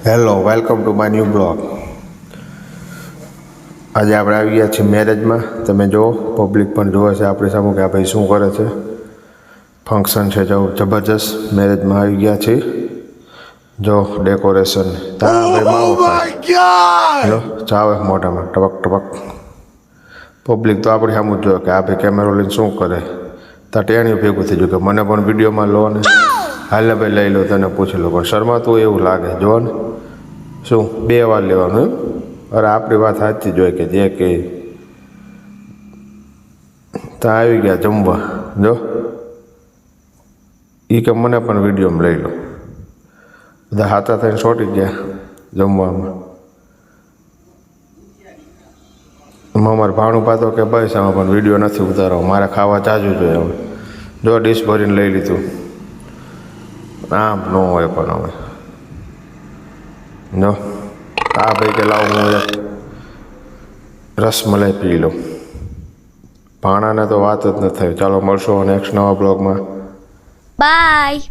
Hello welcome to my new blog. આજે આપણે આવી ગયા છીએ મેરેજમાં. તમે જુઓ, પબ્લિક પણ જોવે છે આપણી સામે કે આ ભાઈ શું કરે છે. ફંક્શન છે જો જબરજસ્ત. મેરેજમાં આવી ગયા છીએ. જો ડેકોરેશન જો ચાવે મોઢામાં ટપક ટપક. પબ્લિક તો આપણી સામે જ જોવે કે આ ભાઈ કેમેરો લઈને શું કરે. ત્યાં ટેણીઓ ભેગું થઈ ગયું કે મને પણ વિડીયોમાં લો ને, હાલને ભાઈ લઈ લો, તને પૂછી લો. પણ શર્માતું એવું લાગે. જો ને શું 2 વાર લેવાનું એમ. અરે આપણી વાત સાચી જ હોય કે જે કે ત્યાં આવી ગયા જમવા. જો એ કે મને પણ વિડીયોમાં લઈ લો. બધા હાથા થઈને છોટી ગયા જમવામાં. અમારે ભાણું પાતો કે બસ આમાં પણ વિડીયો નથી ઉતારવો, મારે ખાવા ચાજુ જોઈએ. હવે જો ડીશ ભરીને લઈ લીધું. આમ ન હોય પણ હવે જો આ ભાઈ કે લાવ હું એક રસમલાઈ પી લઉં. ભાણાને તો વાત જ ન થઈ. ચાલો મળશો નેક્સ્ટ નવા બ્લોગમાં. બાય.